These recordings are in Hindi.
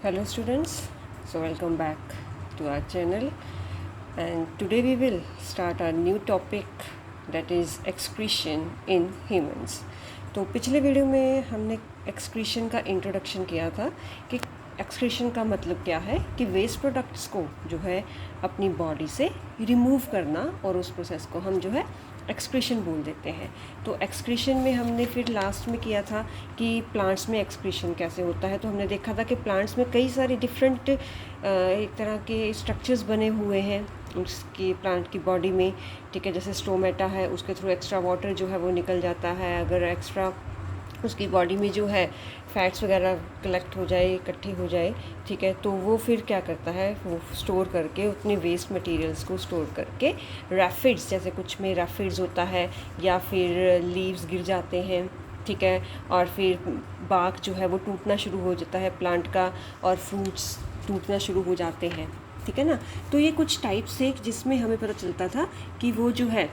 Hello students, so welcome back to our channel, and today we will start our new topic, that is excretion in humans. तो पिछले वीडियो में हमने एक्सक्रीशन का इंट्रोडक्शन किया था कि एक्सक्रीशन का मतलब क्या है, कि वेस्ट प्रोडक्ट्स को जो है अपनी बॉडी से रिमूव करना, और उस प्रोसेस को हम जो है एक्सक्रीशन बोल देते हैं। तो एक्सक्रीशन में हमने फिर लास्ट में किया था कि प्लांट्स में एक्सक्रीशन कैसे होता है। तो हमने देखा था कि प्लांट्स में कई सारे डिफरेंट एक तरह के स्ट्रक्चर्स बने हुए हैं उसकी प्लांट की बॉडी में, ठीक है। जैसे स्टोमेटा है, उसके थ्रू एक्स्ट्रा वाटर जो है वो निकल जाता है। अगर एक्स्ट्रा उसकी बॉडी में जो है फैट्स वगैरह कलेक्ट हो जाए, इकट्ठी हो जाए, ठीक है, तो वो फिर क्या करता है, वो स्टोर करके अपने वेस्ट मटेरियल्स को स्टोर करके रैफिड्स, जैसे कुछ में रैफिड्स होता है, या फिर लीव्स गिर जाते हैं, ठीक है, और फिर बाग जो है वो टूटना शुरू हो जाता है प्लांट का, और फ्रूट्स टूटना शुरू हो जाते हैं, ठीक है ना। तो ये कुछ टाइप्स है जिसमें हमें पता चलता था कि वो जो है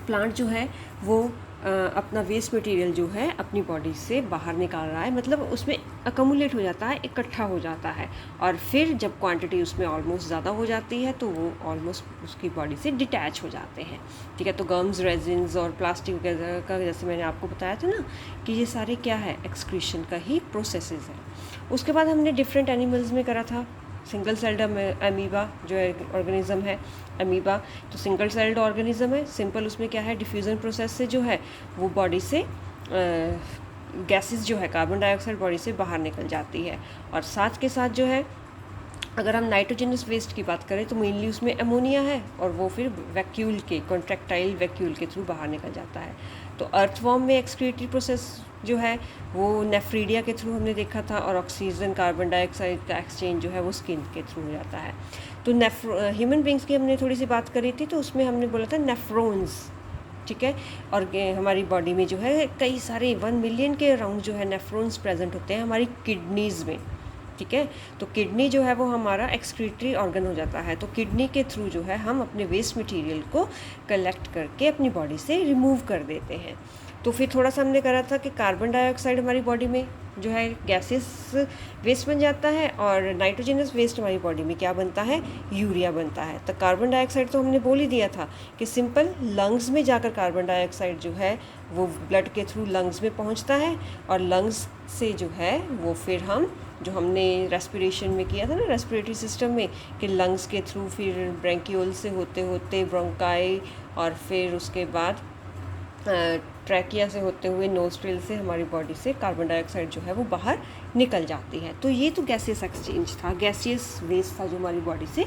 प्लांट जो है वो अपना वेस्ट मटेरियल जो है अपनी बॉडी से बाहर निकाल रहा है, मतलब उसमें अकमुलेट हो जाता है, इकट्ठा हो जाता है, और फिर जब क्वांटिटी उसमें ऑलमोस्ट ज़्यादा हो जाती है तो वो ऑलमोस्ट उसकी बॉडी से डिटैच हो जाते हैं, ठीक है। तो गम्स, रेजिन्स और प्लास्टिक वगैरह का, जैसे मैंने आपको बताया था ना, कि ये सारे क्या है, एक्सक्रीशन का ही प्रोसेसेस है। उसके बाद हमने डिफरेंट एनिमल्स में करा था सिंगल सेल्ड अमीबा जो ऑर्गेनिज्म है, अमीबा तो सिंगल सेल्ड ऑर्गेनिज्म है। सिंपल उसमें क्या है, डिफ्यूज़न प्रोसेस से जो है वो बॉडी से गैसेस जो है, कार्बन डाइऑक्साइड बॉडी से बाहर निकल जाती है। और साथ के साथ जो है, अगर हम नाइट्रोजनस वेस्ट की बात करें तो मेनली उसमें अमोनिया है, और वो फिर वैक्यूल के, कॉन्ट्रैक्टाइल वैक्यूल के थ्रू बाहर निकल जाता है। तो अर्थवॉर्म में एक्सक्रीटरी प्रोसेस जो है वो नेफ्रीडिया के थ्रू हमने देखा था, और ऑक्सीजन कार्बन डाइऑक्साइड का एक्सचेंज जो है वो स्किन के थ्रू हो जाता है। तो ह्यूमन बींग्स की हमने थोड़ी सी बात करी थी, तो उसमें हमने बोला था नेफ्रॉन्स, ठीक है। और हमारी बॉडी में जो है कई सारे 1 मिलियन के अराउंड जो है नेफ्रॉन्स प्रेजेंट होते हैं हमारी किडनीज़ में, ठीक है। तो किडनी जो है वो हमारा एक्सक्रीटरी ऑर्गन हो जाता है। तो किडनी के थ्रू जो है हम अपने वेस्ट मटेरियल को कलेक्ट करके अपनी बॉडी से रिमूव कर देते हैं। तो फिर थोड़ा सा हमने करा था कि कार्बन डाइऑक्साइड हमारी बॉडी में जो है गैसेस वेस्ट बन जाता है, और नाइट्रोजनस वेस्ट हमारी बॉडी में क्या बनता है, यूरिया बनता है। तो कार्बन डाइऑक्साइड तो हमने बोल ही दिया था कि सिंपल लंग्स में जाकर कार्बन डाइऑक्साइड जो है वो ब्लड के थ्रू लंग्स में पहुंचता है, और लंग्स से जो है वो फिर हम जो हमने रेस्पिरेशन में किया था ना, रेस्पिरेटरी सिस्टम में, कि लंग्स के थ्रू फिर ब्रेंक्यूल से होते होते ब्रोंकाई, और फिर उसके बाद ट्रैकिया से होते हुए नोस्ट्रिल से हमारी बॉडी से कार्बन डाइऑक्साइड जो है वो बाहर निकल जाती है। तो ये तो गैसियस एक्सचेंज था, गैसियस वेस्ट था जो हमारी बॉडी से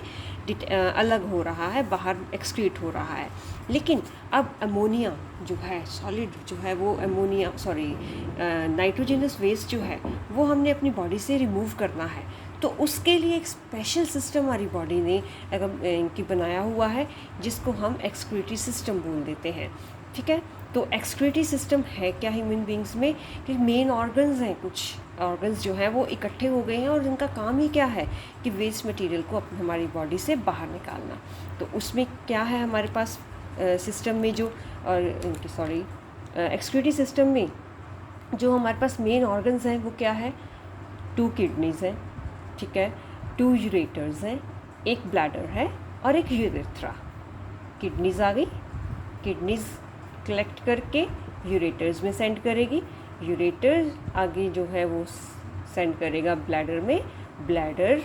अलग हो रहा है, बाहर एक्सक्रीट हो रहा है। लेकिन अब अमोनिया जो है, सॉलिड जो है वो अमोनिया, सॉरी, नाइट्रोजनस वेस्ट जो है वो हमने अपनी बॉडी से रिमूव करना है। तो उसके लिए एक स्पेशल सिस्टम हमारी बॉडी ने इनकी बनाया हुआ है, जिसको हम एक्सक्रीटरी सिस्टम बोल देते हैं, ठीक है। तो एक्सक्रीटरी सिस्टम है क्या ह्यूमन बींग्स में, कि मेन ऑर्गन्स हैं, कुछ ऑर्गन्स जो हैं वो इकट्ठे हो गए हैं, और उनका काम ही क्या है कि वेस्ट मटेरियल को हमारी बॉडी से बाहर निकालना। तो उसमें क्या है हमारे पास सिस्टम में जो, और सॉरी, एक्सक्रीटरी सिस्टम में जो हमारे पास मेन ऑर्गन्स हैं वो क्या है, 2 किडनीज़ हैं, ठीक है, 2 यूरेटर्स हैं, एक ब्लैडर है और एक यूरेथ्रा। किडनीज़ आ गई, किडनीज़ कलेक्ट करके यूरेटर्स में सेंड करेगी, यूरेटर आगे जो है वो सेंड करेगा ब्लैडर में। ब्लैडर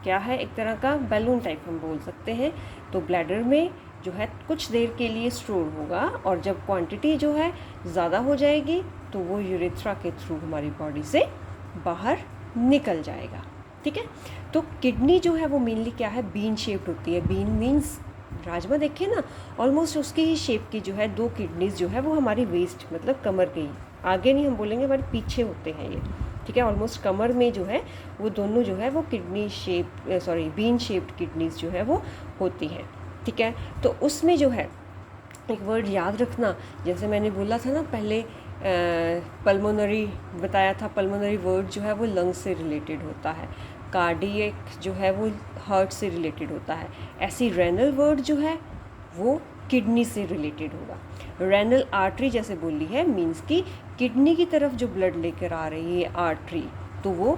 क्या है, एक तरह का बैलून टाइप हम बोल सकते हैं। तो ब्लैडर में जो है कुछ देर के लिए स्टोर होगा, और जब क्वांटिटी जो है ज़्यादा हो जाएगी तो वो यूरेथ्रा के थ्रू हमारी बॉडी से बाहर निकल जाएगा, ठीक है। तो किडनी जो है वो मेनली क्या है, बीन शेप्ड होती है। बीन मीन्स राजमा, देखिए ना, ऑलमोस्ट उसकी ही शेप की जो है 2 किडनीज जो है वो हमारी वेस्ट, मतलब कमर के ही आगे नहीं हम बोलेंगे, हमारे पीछे होते हैं ये, ठीक है। ऑलमोस्ट कमर में जो है वो दोनों जो है वो kidney shape, sorry, bean shaped kidneys जो है वो होती हैं, ठीक है। तो उसमें जो है एक वर्ड याद रखना, जैसे मैंने बोला था ना पहले, पल्मोनरी बताया था, पल्मोनरी वर्ड जो है वो लंग्स से रिलेटेड होता है, कार्डियक जो है वो हार्ट से रिलेटेड होता है। ऐसी रेनल वर्ड जो है वो किडनी से रिलेटेड होगा। रेनल आर्टरी जैसे बोली है, मीन्स कि किडनी की तरफ जो ब्लड लेकर आ रही है आर्टरी, तो वो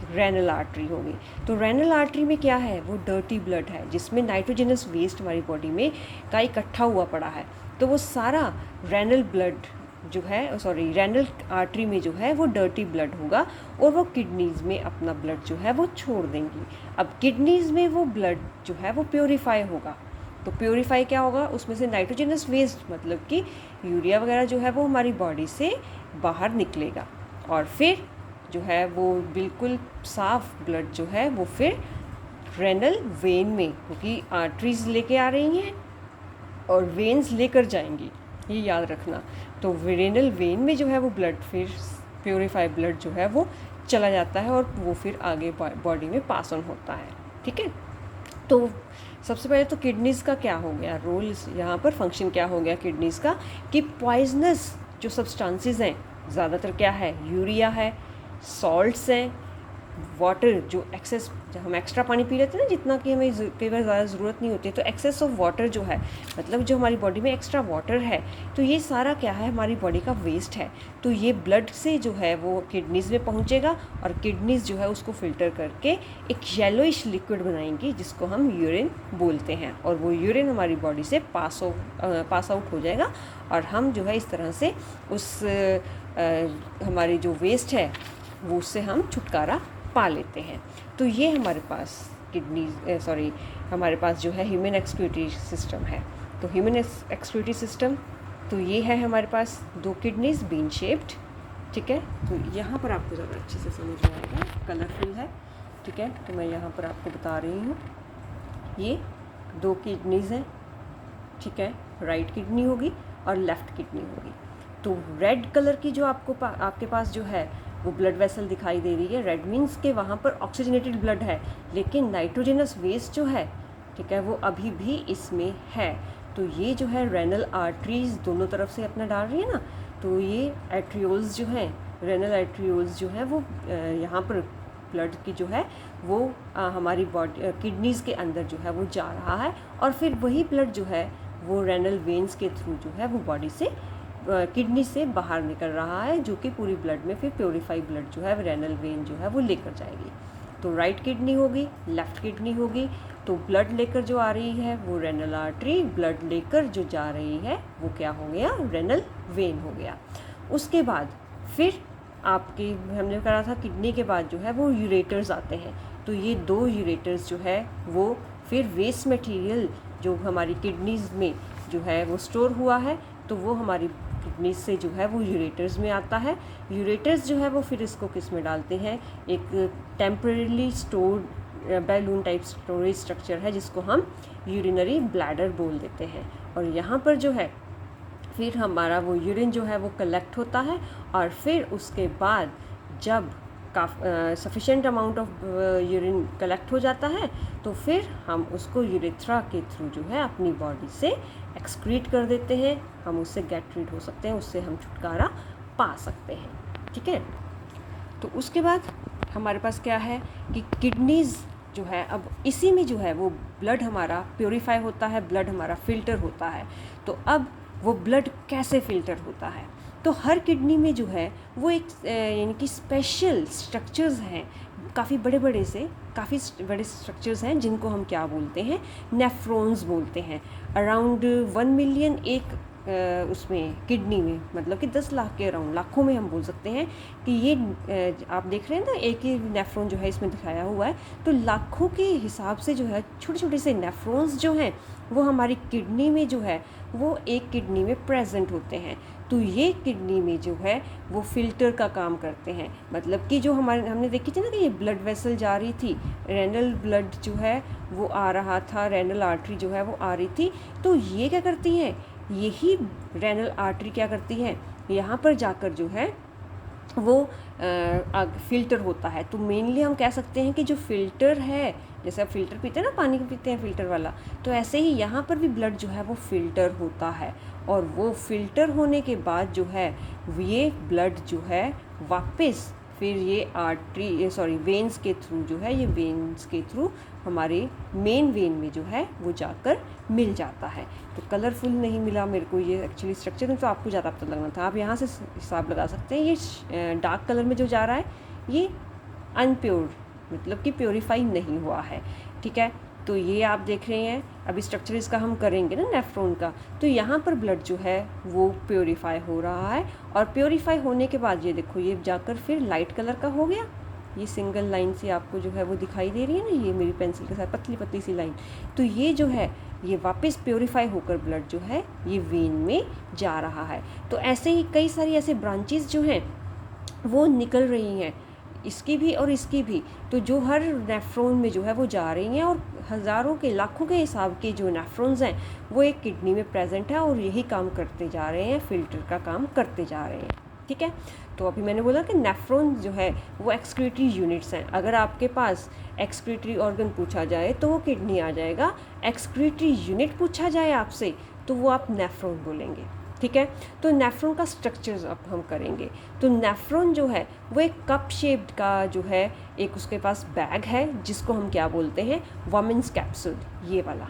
रेनल आर्टरी होगी। तो रेनल आर्टरी में क्या है, वो डर्टी ब्लड है जिसमें नाइट्रोजनस वेस्ट हमारी बॉडी में का इकट्ठा हुआ पड़ा है। तो वो सारा रेनल ब्लड जो है, सॉरी रेनल आर्टरी में जो है वो डर्टी ब्लड होगा और वो किडनीज़ में अपना ब्लड जो है वो छोड़ देंगी। अब किडनीज़ में वो ब्लड जो है वो प्योरीफाई होगा। तो प्योरीफाई क्या होगा, उसमें से नाइट्रोजनस वेस्ट मतलब कि यूरिया वगैरह जो है वो हमारी बॉडी से बाहर निकलेगा और फिर जो है वो बिल्कुल साफ ब्लड जो है वो फिर रेनल वेन में, क्योंकि आर्टरीज लेके आ रही हैं और वेन्स लेकर जाएंगी, ये याद रखना। तो रेनल वेन में जो है वो ब्लड फिर प्योरीफाई ब्लड जो है वो चला जाता है और वो फिर आगे बॉडी में पास ऑन होता है। ठीक है, तो सबसे पहले तो किडनीज़ का क्या हो गया रोल, यहाँ पर फंक्शन क्या हो गया किडनीज़ का, कि पॉइजनस जो सब्सटेंसेस हैं, ज़्यादातर क्या है, यूरिया है, सॉल्ट्स हैं, वाटर जो एक्सेस, जब हम एक्स्ट्रा पानी पी लेते हैं ना, जितना कि हमें कई बार ज़्यादा ज़रूरत नहीं होती, तो एक्सेस ऑफ वाटर जो है, मतलब जो हमारी बॉडी में एक्स्ट्रा वाटर है, तो ये सारा क्या है, हमारी बॉडी का वेस्ट है। तो ये ब्लड से जो है वो किडनीज़ में पहुंचेगा और किडनीज़ जो है उसको फ़िल्टर करके एक येलोइश लिक्विड बनाएंगी जिसको हम यूरिन बोलते हैं, और वो यूरिन हमारी बॉडी से पास आउट हो जाएगा और हम जो है इस तरह से उस हमारी जो वेस्ट है वो उससे हम छुटकारा पा लेते हैं। तो ये हमारे पास हमारे पास जो है ह्यूमन एक्सक्रीटरी सिस्टम है। तो ह्यूमन एक्सक्रीटरी सिस्टम, तो ये है हमारे पास 2 किडनीज बीन शेप्ड। ठीक है, तो यहाँ पर आपको ज़्यादा अच्छे से समझ में आएगा, कलरफुल है। ठीक है, तो मैं यहाँ पर आपको बता रही हूँ, ये 2 किडनीज हैं। ठीक है, राइट किडनी होगी और लेफ़्ट किडनी होगी। तो रेड कलर की जो आपके पास जो है वो ब्लड वेसल दिखाई दे रही है, रेड मीन्स के वहाँ पर ऑक्सीजनेटेड ब्लड है, लेकिन नाइट्रोजनस वेस्ट जो है, ठीक है, वो अभी भी इसमें है। तो ये जो है रेनल आर्टरीज दोनों तरफ से अपना डाल रही है ना, तो ये एट्रियोल्स जो हैं, रेनल एट्रियोल्स जो है वो यहाँ पर ब्लड की जो है वो हमारी बॉडी किडनीज़ के अंदर जो है वो जा रहा है और फिर वही ब्लड जो है वो रेनल वेन्स के थ्रू जो है वो बॉडी से किडनी से बाहर निकल रहा है, जो कि पूरी ब्लड में फिर प्योरीफाई ब्लड जो है रेनल वेन जो है वो लेकर जाएगी। तो राइट किडनी होगी, लेफ़्ट किडनी होगी, तो ब्लड लेकर जो आ रही है वो रेनल आर्टरी, ब्लड लेकर जो जा रही है वो क्या हो गया, रेनल वेन हो गया। उसके बाद फिर आपकी हमने कहा था किडनी के बाद जो है वो यूरेटर्स आते हैं। तो ये 2 यूरेटर्स जो है वो फिर वेस्ट मटेरियल जो हमारी किडनीज़ में जो है वो स्टोर हुआ है, तो वो हमारी किडनी से जो है वो यूरेटर्स में आता है। यूरेटर्स जो है वो फिर इसको किस में डालते हैं, एक temporarily stored balloon type storage structure है जिसको हम यूरिनरी ब्लैडर बोल देते हैं। और यहाँ पर जो है फिर हमारा वो यूरिन जो है वो कलेक्ट होता है और फिर उसके बाद जब sufficient amount of urine collect हो जाता है तो फिर हम उसको यूरेथ्रा के थ्रू जो है अपनी बॉडी से एक्सक्रीट कर देते हैं, हम उससे गेट रीड हो सकते हैं, उससे हम छुटकारा पा सकते हैं। ठीक है, तो उसके बाद हमारे पास क्या है कि किडनीज़ जो है अब इसी में जो है वो ब्लड हमारा प्योरीफाई होता है, ब्लड हमारा फ़िल्टर होता है। तो अब वो ब्लड कैसे फ़िल्टर होता है, तो हर किडनी में जो है वो एक यानी कि स्पेशल स्ट्रक्चर्स हैं, काफ़ी बड़े बड़े स्ट्रक्चर्स हैं जिनको हम क्या बोलते हैं, नेफ्रॉन्स बोलते हैं। अराउंड 1 मिलियन एक उसमें किडनी में, मतलब कि 10 लाख के अराउंड, लाखों में हम बोल सकते हैं कि ये आप देख रहे हैं ना एक ही नेफ्रॉन जो है इसमें दिखाया हुआ है, तो लाखों के हिसाब से जो है छोटे छोटे से नेफ्रॉन्स जो हैं वो हमारी किडनी में जो है वो एक किडनी में प्रेजेंट होते हैं। तो ये किडनी में जो है वो फ़िल्टर का काम करते हैं, मतलब कि जो हमने देखी थी ना कि ये ब्लड वेसल जा रही थी, रेनल ब्लड जो है वो आ रहा था, रेनल आर्टरी जो है वो आ रही थी, तो ये क्या करती हैं, यही रेनल आर्टरी क्या करती है, यहाँ पर जाकर जो है वो फ़िल्टर होता है। तो मेनली हम कह सकते हैं कि जो फ़िल्टर है, जैसे आप फ़िल्टर पीते हैं ना, पानी पीते हैं फ़िल्टर वाला, तो ऐसे ही यहाँ पर भी ब्लड जो है वो फ़िल्टर होता है और वो फ़िल्टर होने के बाद जो है ये ब्लड जो है वापस फिर ये वेन्स के थ्रू जो है, ये वेन्स के थ्रू हमारे मेन वेन में जो है वो जाकर मिल जाता है। तो कलरफुल नहीं मिला मेरे को ये एक्चुअली स्ट्रक्चर में, तो आपको ज़्यादा पता लगना था, आप यहाँ से हिसाब लगा सकते हैं। ये डार्क कलर में जो जा रहा है ये अनप्योर, मतलब कि प्योरीफाई नहीं हुआ है। ठीक है, तो ये आप देख रहे हैं, अभी स्ट्रक्चर इसका हम करेंगे ना नेफ्रॉन का, तो यहाँ पर ब्लड जो है वो प्योरीफाई हो रहा है, और प्योरीफाई होने के बाद ये देखो ये जाकर फिर लाइट कलर का हो गया। ये सिंगल लाइन से आपको जो है वो दिखाई दे रही है ना, ये मेरी पेंसिल के साथ पतली पतली सी लाइन, तो ये जो है ये वापस प्योरीफाई होकर ब्लड जो है ये वेन में जा रहा है। तो ऐसे ही कई सारी ऐसे ब्रांचेस जो हैं वो निकल रही हैं, इसकी भी और इसकी भी, तो जो हर नेफ्रॉन में जो है वो जा रही हैं, और हज़ारों के लाखों के हिसाब के जो नेफ्रॉन्स हैं वो एक किडनी में प्रेजेंट है, और यही काम करते जा रहे हैं, फिल्टर का काम करते जा रहे हैं। ठीक है, तो अभी मैंने बोला कि नेफ्रॉन जो है वो एक्सक्रीटरी यूनिट्स हैं। अगर आपके पास एक्सक्रीटरी ऑर्गन पूछा जाए तो वो किडनी आ जाएगा, एक्सक्रीटरी यूनिट पूछा जाए आपसे तो वो आप नेफ्रॉन बोलेंगे। ठीक है, तो नेफ्रॉन का स्ट्रक्चर्स अब हम करेंगे। तो नेफ्रॉन जो है वो एक कप शेप्ड का जो है एक उसके पास बैग है, जिसको हम क्या बोलते हैं, वोमेन्स कैप्सूल, ये वाला,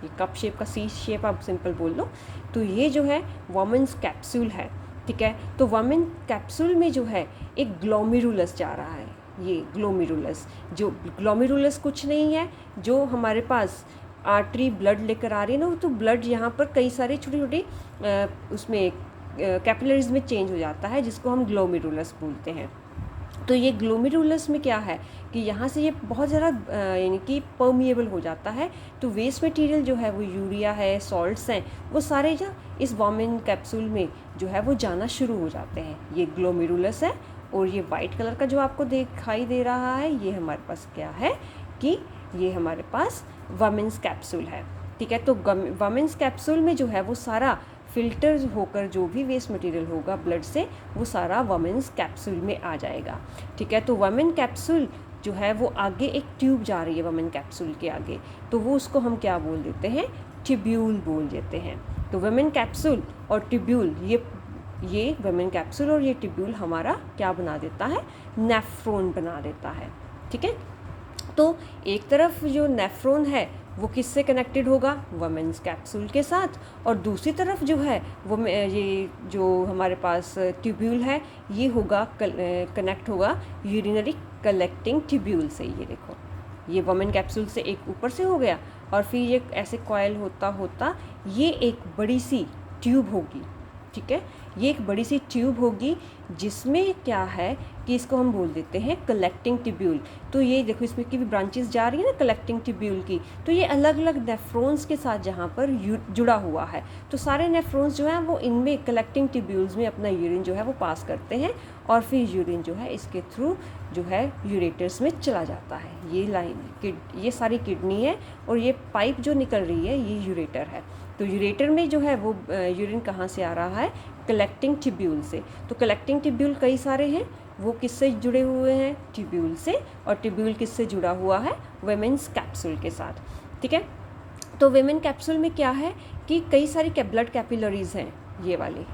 ये कप शेप का सी शेप आप सिंपल बोल लो, तो ये जो है वोमेन्स कैप्सूल है। ठीक है, तो वोमेन कैप्सूल में जो है एक ग्लोमेरुलस जा रहा है, ये ग्लोमेरुलस, जो ग्लोमेरुलस कुछ नहीं है, जो हमारे पास आर्टरी ब्लड लेकर आ रही है ना, तो ब्लड यहाँ पर कई सारे छोटे छोटे उसमें कैपिलरीज में चेंज हो जाता है, जिसको हम ग्लोमेरुलस बोलते हैं। तो ये ग्लोमेरुलस में क्या है कि यहाँ से ये बहुत ज़्यादा यानी कि परमिएबल हो जाता है, तो वेस्ट मटेरियल जो है वो यूरिया है, सॉल्ट्स हैं, वो सारे जो इस वोमेन कैप्सूल में जो है वो जाना शुरू हो जाते हैं। ये ग्लोमेरुलस है, और ये वाइट कलर का जो आपको दिखाई दे रहा है ये हमारे पास क्या है कि ये हमारे पास वोमेन्स कैप्सूल है। ठीक है, तो वोमेन्स कैप्सूल में जो है वो सारा फिल्टर होकर जो भी वेस्ट मटेरियल होगा ब्लड से, वो सारा वोमेन्स कैप्सूल में आ जाएगा। ठीक है, तो वोमेन कैप्सूल जो है वो आगे एक ट्यूब जा रही है वोमेन कैप्सूल के आगे, तो वो उसको हम क्या बोल देते हैं, ट्यूब्यूल बोल देते हैं। तो वोमेन कैप्सूल और ट्यूब्यूल, ये वोमेन कैप्सूल और ये ट्यूब्यूल हमारा क्या बना देता है, नेफ्रॉन बना देता है। ठीक है, तो एक तरफ जो नेफ्रॉन है वो किससे कनेक्टेड होगा, वोमेन्स कैप्सूल के साथ, और दूसरी तरफ जो है वो ये जो हमारे पास ट्यूब्यूल है ये होगा कनेक्ट होगा यूरिनरी कलेक्टिंग ट्यूब्यूल से। ये देखो, ये वोमेन कैप्सूल से एक ऊपर से हो गया, और फिर ये ऐसे कॉइल होता होता ये एक बड़ी सी ट्यूब होगी। ठीक है, ये एक बड़ी सी ट्यूब होगी जिसमें क्या है कि इसको हम बोल देते हैं कलेक्टिंग ट्यूब्यूल। तो ये देखो इसमें की भी ब्रांचेस जा रही है ना कलेक्टिंग ट्यूब्यूल की, तो ये अलग अलग नेफ्रॉन्स के साथ जहाँ पर जुड़ा हुआ है, तो सारे नेफ्रॉन्स जो हैं वो इनमें कलेक्टिंग ट्यूब्यूल्स में अपना यूरिन जो है वो पास करते हैं, और फिर यूरिन जो है इसके थ्रू जो है यूरेटर्स में चला जाता है। ये लाइन ये सारी किडनी है, और ये पाइप जो निकल रही है ये यूरेटर है। तो यूरेटर में जो है वो यूरिन कहाँ से आ रहा है, कलेक्टिंग ट्यूब्यूल से। तो कलेक्टिंग ट्यूब्यूल कई सारे हैं, वो किससे जुड़े हुए हैं, ट्यूब्यूल से, और ट्यूब्यूल किससे जुड़ा हुआ है, वोमेन्स कैप्सूल के साथ। ठीक है, तो वोमेन कैप्सूल में क्या है कि कई सारी ब्लड कैपिलरीज हैं, ये वाली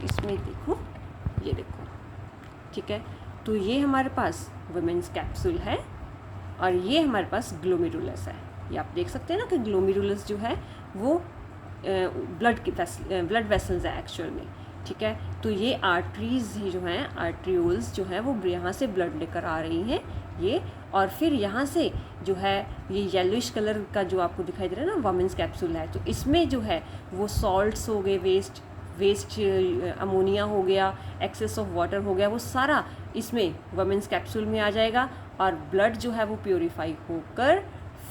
इसमें देखो, ये देखो। ठीक है, तो ये हमारे पास वोमेन्स कैप्सूल है, और ये हमारे पास ग्लोमेरुलस है। ये आप देख सकते हैं ना कि ग्लोमेरुलस जो है वो ब्लड वेसल्स है एक्चुअल में। ठीक है, तो ये आर्टरीज ही जो हैं, आर्ट्रियोल्स जो हैं वो यहाँ से ब्लड लेकर आ रही हैं ये, और फिर यहाँ से जो है ये येलोइश कलर का जो आपको दिखाई दे रहा है ना वोमेन्स कैप्सूल है, तो इसमें जो है वो सॉल्ट्स हो गए, वेस्ट अमोनिया हो गया, एक्सेस ऑफ वाटर हो गया, वो सारा इसमें वोमेन्स कैप्सूल में आ जाएगा, और ब्लड जो है वो प्योरीफाई होकर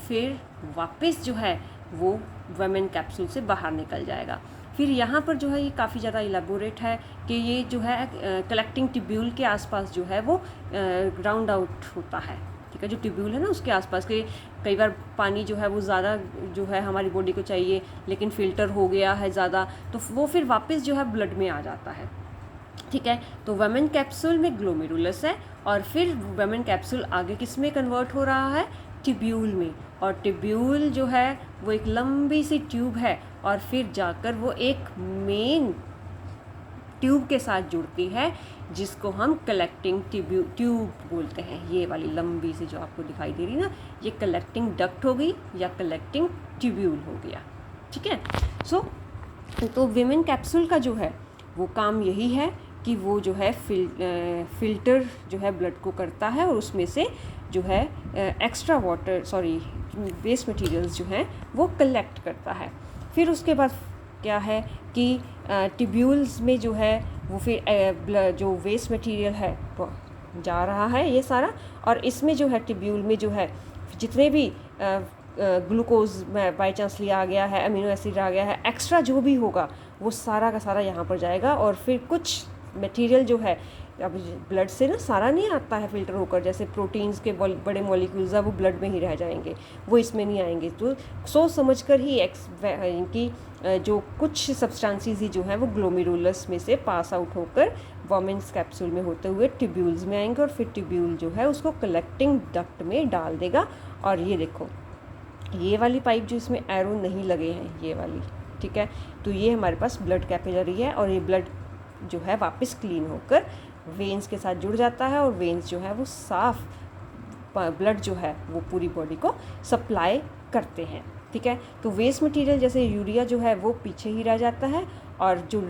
फिर वापस जो है वो वोमेन कैप्सूल से बाहर निकल जाएगा। फिर यहाँ पर जो है ये काफ़ी ज़्यादा इलेबोरेट है कि ये जो है कलेक्टिंग ट्यूब्यूल के आसपास जो है वो राउंड आउट होता है। ठीक है, जो ट्यूब्यूल है ना उसके आसपास के कई बार पानी जो है वो ज़्यादा जो है हमारी बॉडी को चाहिए, लेकिन फ़िल्टर हो गया है ज़्यादा, तो वो फिर वापस जो है ब्लड में आ जाता है। ठीक है, तो वोमेन कैप्सूल में ग्लोमेरुलस है, और फिर वोमेन कैप्सूल आगे किस में कन्वर्ट हो रहा है, ट्यूब्यूल में, और ट्यूब्यूल जो है वो एक लंबी सी ट्यूब है, और फिर जाकर वो एक मेन ट्यूब के साथ जुड़ती है जिसको हम कलेक्टिंग ट्यूब बोलते हैं। ये वाली लंबी सी जो आपको दिखाई दे रही ना, ये कलेक्टिंग डक्ट हो गई या कलेक्टिंग ट्यूब्यूल हो गया। ठीक है, तो वोमेन कैप्सूल का जो है वो काम यही है कि वो जो है फ़िल्टर जो है ब्लड को करता है और उसमें से जो है एक्स्ट्रा वेस्ट मटेरियल्स जो हैं वो कलेक्ट करता है। फिर उसके बाद क्या है कि ट्यूब्यूल्स में जो है वो फिर जो वेस्ट मटेरियल है वो जा रहा है ये सारा, और इसमें जो है ट्यूब्यूल में जो है जितने भी ग्लूकोज बाई चांस लिया गया है, अमीनो एसिड आ गया है, एक्स्ट्रा जो भी होगा वो सारा का सारा यहाँ पर जाएगा। और फिर कुछ मटेरियल जो है, अब ब्लड से ना सारा नहीं आता है फ़िल्टर होकर, जैसे प्रोटीन्स के बड़े मॉलिक्यूल्स है वो ब्लड में ही रह जाएंगे, वो इसमें नहीं आएंगे। तो सोच समझ कर ही इनकी जो कुछ सब्सटेंसेस ही जो हैं वो ग्लोमेरुलस में से पास आउट होकर वॉमेंस कैप्सूल में होते हुए ट्यूब्यूल्स में आएंगे, और फिर ट्यूब्यूल जो है उसको कलेक्टिंग डक्ट में डाल देगा। और ये देखो ये वाली पाइप जो इसमें एरो नहीं लगे हैं, ये वाली, ठीक है, तो ये हमारे पास ब्लड कैपिलरी है, और ये ब्लड जो है वापस क्लीन होकर वेन्स के साथ जुड़ जाता है, और वेन्स जो है वो साफ ब्लड जो है वो पूरी बॉडी को सप्लाई करते हैं, ठीक है। तो वेस्ट मटेरियल जैसे यूरिया जो है वो पीछे ही रह जाता है, और जो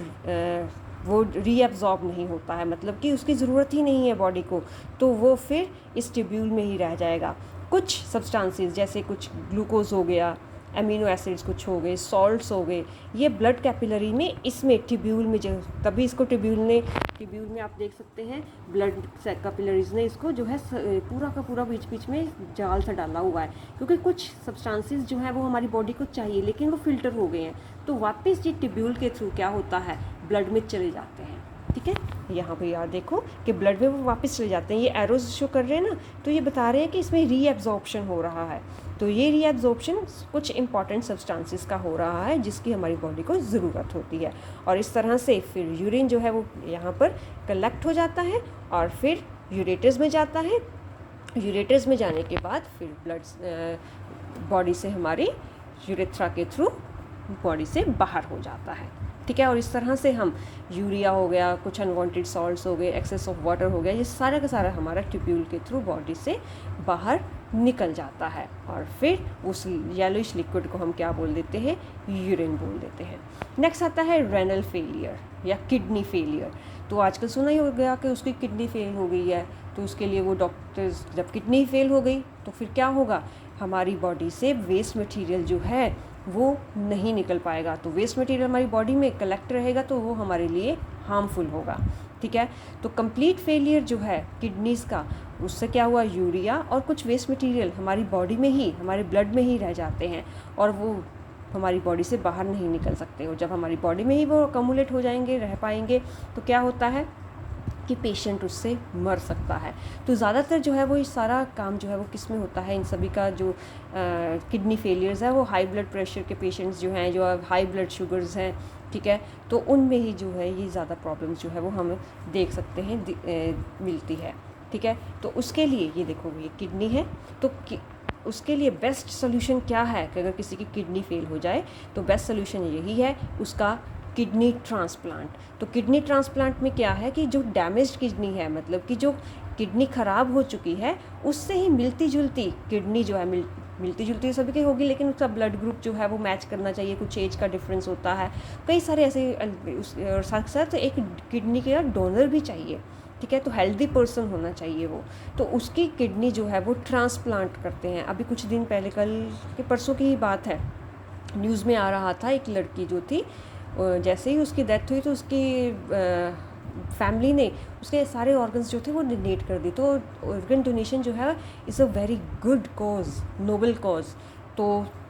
वो रीअब्जॉर्ब नहीं होता है, मतलब कि उसकी ज़रूरत ही नहीं है बॉडी को, तो वो फिर इस ट्यूब्यूल में ही रह जाएगा। कुछ सब्सटेंसेस जैसे कुछ ग्लूकोज हो गया, अमीनो एसिड्स कुछ हो गए, सॉल्ट्स हो गए, ये ब्लड कैपिलरी में इसमें ट्यूब्यूल में जो, तभी इसको ट्यूब्यूल में आप देख सकते हैं ब्लड कैपिलरीज ने इसको जो है पूरा का पूरा बीच बीच में जाल सा डाला हुआ है, क्योंकि कुछ सब्सटेंसेस जो है वो हमारी बॉडी को चाहिए लेकिन वो फिल्टर हो गए हैं, तो वापस ये ट्यूब्यूल के थ्रू क्या होता है ब्लड में चले जाते हैं, ठीक है। यहाँ पे यार देखो कि ब्लड में वो वापस चले जाते हैं, ये एरोज शो कर रहे हैं ना, तो ये बता रहे हैं कि इसमें रीएब्जॉर्प्शन हो रहा है। तो ये रीएब्जॉर्प्शन कुछ इंपॉर्टेंट सब्सटेंसेस का हो रहा है जिसकी हमारी बॉडी को ज़रूरत होती है, और इस तरह से फिर यूरिन जो है वो यहाँ पर कलेक्ट हो जाता है और फिर यूरेटर्स में जाता है। यूरेटर्स में जाने के बाद फिर ब्लड बॉडी से हमारी यूरेथ्रा के थ्रू बॉडी से बाहर हो जाता है, ठीक है। और इस तरह से हम यूरिया हो गया, कुछ अनवांटेड सॉल्ट्स हो गए, एक्सेस ऑफ वाटर हो गया, ये सारा का सारा हमारा ट्यूब्यूल के थ्रू बॉडी से बाहर निकल जाता है, और फिर उस येलोइश लिक्विड को हम क्या बोल देते हैं, यूरिन बोल देते हैं। नेक्स्ट आता है रेनल फेलियर या किडनी फेलियर। तो आजकल सुना ही हो गया कि उसकी किडनी फेल हो गई है, तो उसके लिए वो डॉक्टर्स, जब किडनी फेल हो गई तो फिर क्या होगा, हमारी बॉडी से वेस्ट मटेरियल जो है वो नहीं निकल पाएगा। तो वेस्ट मटेरियल हमारी बॉडी में कलेक्ट रहेगा तो वो हमारे लिए हार्मफुल होगा, ठीक है। तो कंप्लीट फेलियर जो है किडनीज़ का, उससे क्या हुआ, यूरिया और कुछ वेस्ट मटेरियल हमारी बॉडी में ही, हमारे ब्लड में ही रह जाते हैं और वो हमारी बॉडी से बाहर नहीं निकल सकते। और जब हमारी बॉडी में ही वो अकमुलेट हो जाएंगे, रह पाएंगे, तो क्या होता है कि पेशेंट उससे मर सकता है। तो ज़्यादातर जो है वो ये सारा काम जो है वो किस में होता है, इन सभी का जो किडनी फेलियर्स है वो हाई ब्लड प्रेशर के पेशेंट्स जो हैं, जो हाई ब्लड शुगर्स हैं, ठीक है, तो उनमें ही जो है ये ज़्यादा प्रॉब्लम्स जो है वो हम देख सकते हैं मिलती है, ठीक है। तो उसके लिए ये देखो ये किडनी है, तो उसके लिए बेस्ट सोल्यूशन क्या है कि अगर किसी की किडनी फेल हो जाए तो बेस्ट सोल्यूशन यही है उसका किडनी ट्रांसप्लांट। तो किडनी ट्रांसप्लांट में क्या है कि जो डैमेज्ड किडनी है, मतलब कि जो किडनी ख़राब हो चुकी है, उससे ही मिलती जुलती किडनी जो है मिलती जुलती सभी की होगी, लेकिन उसका ब्लड ग्रुप जो है वो मैच करना चाहिए, कुछ एज का डिफरेंस होता है, कई सारे ऐसे, और साथ साथ एक किडनी का डोनर भी चाहिए, ठीक है। तो हेल्दी पर्सन होना चाहिए वो, तो उसकी किडनी जो है वो ट्रांसप्लांट करते हैं। अभी कुछ दिन पहले, कल के परसों की ही बात है, न्यूज़ में आ रहा था एक लड़की जो थी, जैसे ही उसकी डेथ हुई तो उसकी फैमिली ने उसके सारे ऑर्गन्स जो थे वो डोनेट कर दिए। तो ऑर्गन डोनेशन जो है is a very good cause, noble cause. तो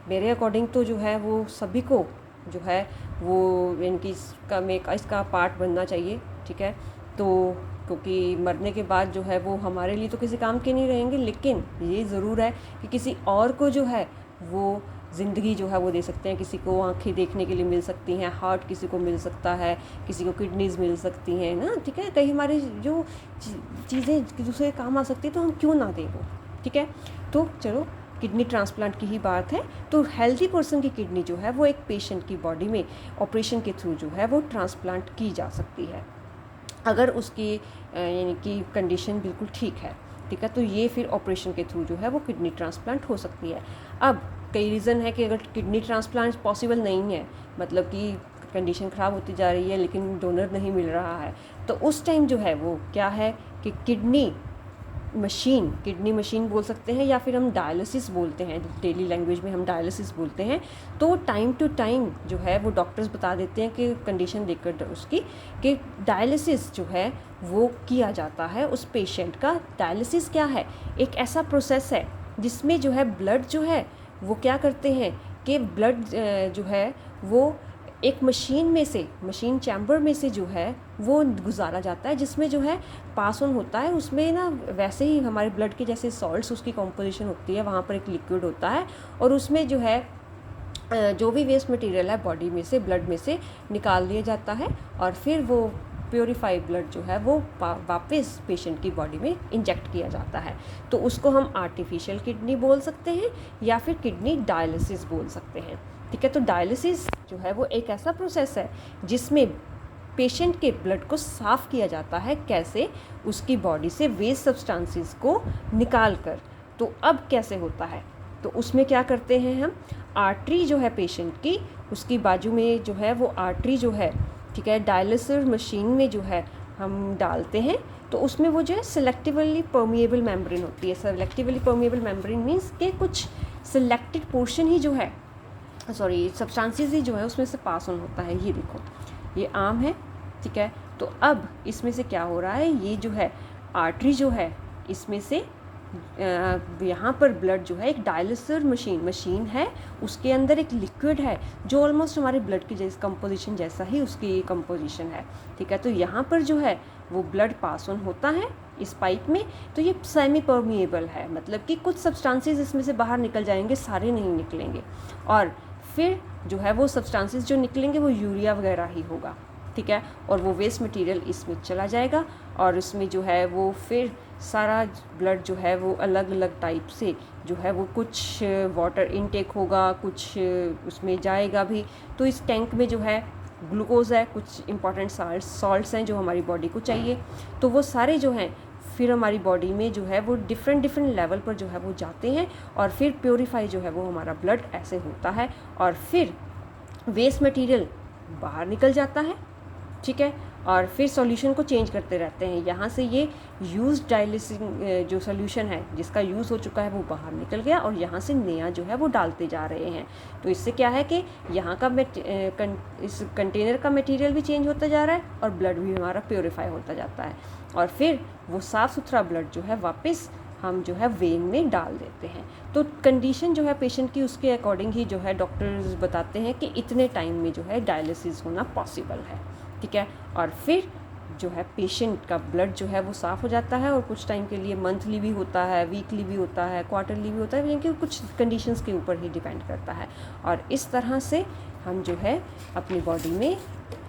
मेरे अकॉर्डिंग तो जो है वो सभी को जो है वो इनकी इसका पार्ट बनना चाहिए, ठीक है। तो क्योंकि मरने के बाद जो है वो हमारे लिए तो किसी काम के नहीं रहेंगे, लेकिन ये ज़रूर है कि किसी और को जो है वो ज़िंदगी जो है वो दे सकते हैं। किसी को आँखें देखने के लिए मिल सकती हैं, हार्ट किसी को मिल सकता है, किसी को किडनीज़ मिल सकती हैं ना, ठीक है। कहीं हमारी जो चीज़ें दूसरे काम आ सकती है तो हम क्यों ना दें वो, ठीक है। तो चलो किडनी ट्रांसप्लांट की ही बात है, तो हेल्दी पर्सन की किडनी जो है वो एक पेशेंट की बॉडी में ऑपरेशन के थ्रू जो है वो ट्रांसप्लांट की जा सकती है, अगर उसकी यानी कि कंडीशन बिल्कुल ठीक है, ठीक है। तो ये फिर ऑपरेशन के थ्रू जो है वो किडनी ट्रांसप्लांट हो सकती है। अब कई रीज़न है कि अगर किडनी ट्रांसप्लांट पॉसिबल नहीं है, मतलब कि कंडीशन ख़राब होती जा रही है लेकिन डोनर नहीं मिल रहा है, तो उस टाइम जो है वो क्या है कि किडनी मशीन बोल सकते हैं, या फिर हम डायलिसिस बोलते हैं, डेली लैंग्वेज में हम डायलिसिस बोलते हैं। तो टाइम टू टाइम जो है वो डॉक्टर्स बता देते हैं कि कंडीशन देखकर उसकी, कि डायलिसिस जो है वो किया जाता है उस पेशेंट का। डायलिसिस क्या है? एक ऐसा प्रोसेस है जिसमें जो है ब्लड जो है वो क्या करते हैं कि ब्लड जो है वो एक मशीन चैम्बर में से जो है वो गुजारा जाता है, जिसमें जो है पास ऑन होता है। उसमें ना वैसे ही हमारे ब्लड के जैसे सॉल्ट्स उसकी कॉम्पोजिशन होती है, वहाँ पर एक लिक्विड होता है, और उसमें जो है जो भी वेस्ट मटेरियल है बॉडी में से, ब्लड में से निकाल लिया जाता है, और फिर वो प्योरीफाइड ब्लड जो है वो वापस पेशेंट की बॉडी में इंजेक्ट किया जाता है। तो उसको हम आर्टिफिशियल किडनी बोल सकते हैं या फिर किडनी डायलिसिस बोल सकते हैं। ठीक है, तो डायलिसिस जो है वो एक ऐसा प्रोसेस है जिसमें पेशेंट के ब्लड को साफ़ किया जाता है। कैसे? उसकी बॉडी से वेस्ट सब्सटेंसेस को निकाल कर। तो अब कैसे होता है? तो उसमें क्या करते हैं हम, आर्टरी जो है पेशेंट की, उसकी बाजू में जो है वो आर्टरी जो है, ठीक है, डायलिसिस मशीन में जो है हम डालते हैं। तो उसमें वो जो है सिलेक्टिवली परमिएबल मेम्ब्रेन होती है। सिलेक्टिवली परमिएबल मेम्ब्रेन मीन्स के कुछ सिलेक्टेड पोर्शन ही जो है, सॉरी, सब्सटेंसेस ही जो है उसमें से पास ऑन होता है। ये देखो, ये आम है, ठीक है। तो अब इसमें से क्या हो रहा है, ये जो है आर्टरी जो है, इसमें से यहाँ पर ब्लड जो है, एक डायलिसिस मशीन है, उसके अंदर एक लिक्विड है जो ऑलमोस्ट हमारे ब्लड की जैसे कंपोजिशन जैसा ही उसकी कंपोजिशन है। ठीक है, तो यहाँ पर जो है वो ब्लड पास ऑन होता है इस पाइप में। तो ये सेमी परमिएबल है, मतलब कि कुछ सब्सटेंसेस इसमें से बाहर निकल जाएंगे, सारे नहीं निकलेंगे, और फिर जो है वो सब्सटेंसेस जो निकलेंगे वो यूरिया वगैरह ही होगा। ठीक है, और वो वेस्ट मटेरियल इसमें चला जाएगा, और इसमें जो है वो फिर सारा ब्लड जो है वो अलग अलग टाइप से जो है वो, कुछ वाटर इनटेक होगा, कुछ उसमें जाएगा भी। तो इस टैंक में जो है ग्लूकोज है, कुछ इंपॉर्टेंट सॉल्ट्स हैं जो हमारी बॉडी को चाहिए। तो वो सारे जो हैं फिर हमारी बॉडी में जो है वो डिफरेंट लेवल पर जो है वो जाते हैं, और फिर प्योरीफाई जो है वो हमारा ब्लड ऐसे होता है, और फिर वेस्ट मटेरियल बाहर निकल जाता है। ठीक है, और फिर सॉल्यूशन को चेंज करते रहते हैं। यहाँ से ये यूज़ डायलिसिंग जो सॉल्यूशन है जिसका यूज़ हो चुका है वो बाहर निकल गया, और यहाँ से नया जो है वो डालते जा रहे हैं। तो इससे क्या है कि यहाँ का इस कंटेनर का मटेरियल भी चेंज होता जा रहा है, और ब्लड भी हमारा प्योरीफाई होता जाता है, और फिर वो साफ़ सुथरा ब्लड जो है वापस हम जो है वेन में डाल देते हैं। तो कंडीशन जो है पेशेंट की, उसके अकॉर्डिंग ही जो है डॉक्टर्स बताते हैं कि इतने टाइम में जो है डायलिसिस होना पॉसिबल है। ठीक है, और फिर जो है पेशेंट का ब्लड जो है वो साफ़ हो जाता है, और कुछ टाइम के लिए मंथली भी होता है, वीकली भी होता है, क्वार्टरली भी होता है, यानी कि कुछ कंडीशंस के ऊपर ही डिपेंड करता है। और इस तरह से हम जो है अपनी बॉडी में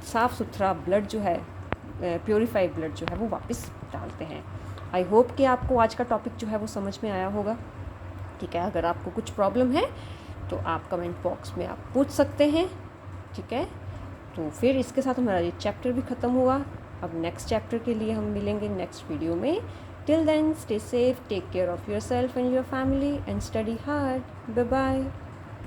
साफ़ सुथरा ब्लड जो है, प्योरीफाइड ब्लड जो है वो वापस डालते हैं। आई होप कि आपको आज का टॉपिक जो है वो समझ में आया होगा। ठीक है, अगर आपको कुछ प्रॉब्लम है तो आप कमेंट बॉक्स में आप पूछ सकते हैं। ठीक है, तो फिर इसके साथ हमारा ये चैप्टर भी ख़त्म हुआ। अब नेक्स्ट चैप्टर के लिए हम मिलेंगे नेक्स्ट वीडियो में। Till then, stay safe, take care of yourself and your family, and study hard. Bye bye.